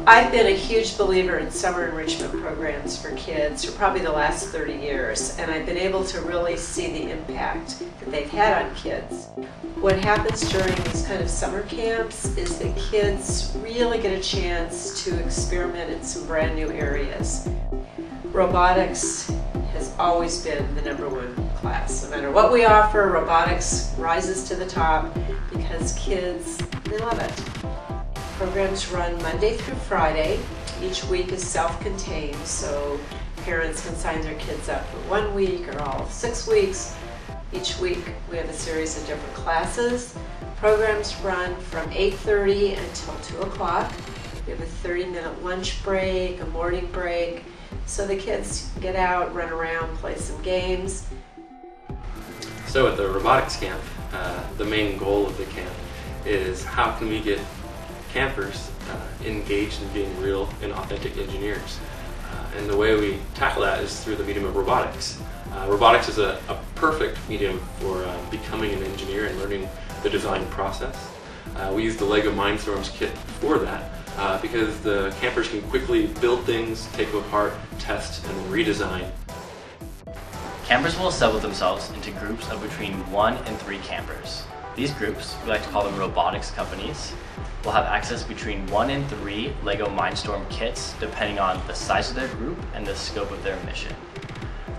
I've been a huge believer in summer enrichment programs for kids for probably the last 30 years, and I've been able to really see the impact that they've had on kids. What happens during these kind of summer camps is that kids really get a chance to experiment in some brand new areas. Robotics has always been the #1 class. No matter what we offer, robotics rises to the top because kids, they love it. Programs run Monday through Friday. Each week is self-contained, so parents can sign their kids up for 1 week or all 6 weeks. Each week we have a series of different classes. Programs run from 8:30 until 2 o'clock. We have a 30-minute lunch break, a morning break, so the kids get out, run around, play some games. So at the robotics camp, the main goal of the camp is how can we get campers engaged in being real and authentic engineers. And the way we tackle that is through the medium of robotics. Robotics is a perfect medium for becoming an engineer and learning the design process. We use the LEGO Mindstorms kit for that because the campers can quickly build things, take them apart, test, and then redesign. Campers will assemble themselves into groups of between 1 and 3 campers. These groups, we like to call them robotics companies, will have access between 1 and 3 LEGO Mindstorm kits depending on the size of their group and the scope of their mission.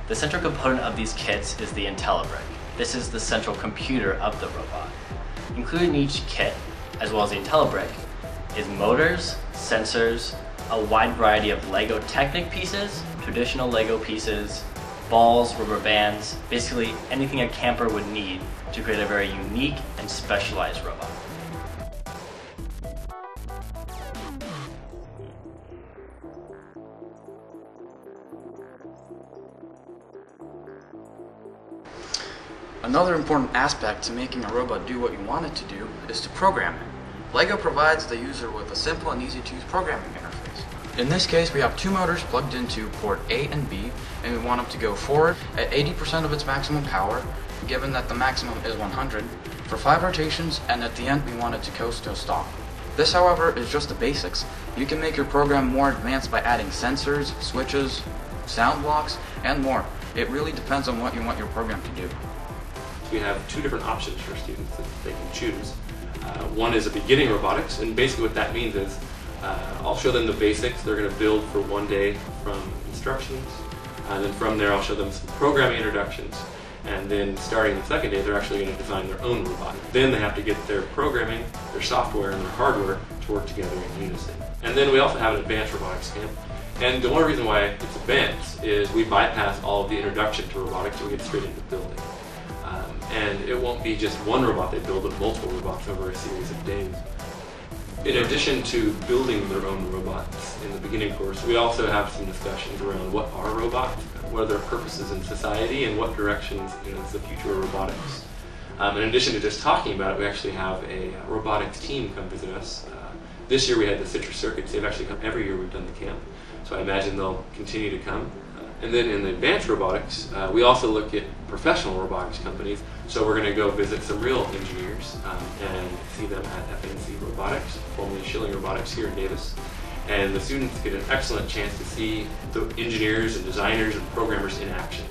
The central component of these kits is the IntelliBrick. This is the central computer of the robot. Included in each kit, as well as the IntelliBrick, is motors, sensors, a wide variety of LEGO Technic pieces, traditional LEGO pieces, balls, rubber bands, basically anything a camper would need to create a very unique and specialized robot. Another important aspect to making a robot do what you want it to do is to program it. LEGO provides the user with a simple and easy to use programming interface. In this case, we have 2 motors plugged into port A and B, and we want them to go forward at 80% of its maximum power, given that the maximum is 100, for 5 rotations, and at the end we want it to coast to a stop. This, however, is just the basics. You can make your program more advanced by adding sensors, switches, sound blocks, and more. It really depends on what you want your program to do. We have 2 different options for students that they can choose. One is a beginning robotics, and basically what that means is I'll show them the basics. They're going to build for 1 day from instructions, and then from there I'll show them some programming introductions, and then starting the 2nd day they're actually going to design their own robot. Then they have to get their programming, their software, and their hardware to work together in unison. And then we also have an advanced robotics camp, and the only reason why it's advanced is we bypass all of the introduction to robotics and we get straight into building. And it won't be just one robot they build, but multiple robots over a series of days. In addition to building their own robots in the beginning course, we also have some discussions around what are robots, what are their purposes in society, and what directions is the future of robotics. In addition to just talking about it, we actually have a robotics team come visit us. This year we had the Citrus Circuits. They've actually come every year we've done the camp, so I imagine they'll continue to come. And then in the advanced robotics, we also look at professional robotics companies. So we're going to go visit some real engineers and see them at FNC Robotics, formerly Schilling Robotics here in Davis. And the students get an excellent chance to see the engineers and designers and programmers in action.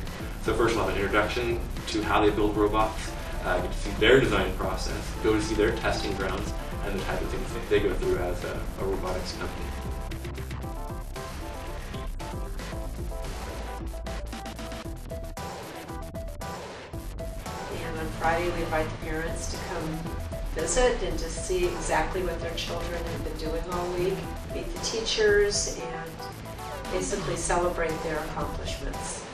So first we'll have an introduction to how they build robots, get to see their design process, go to see their testing grounds, and the type of things that they go through as a robotics company. And on Friday we invite the parents to come visit and just see exactly what their children have been doing all week, meet the teachers, and basically celebrate their accomplishments.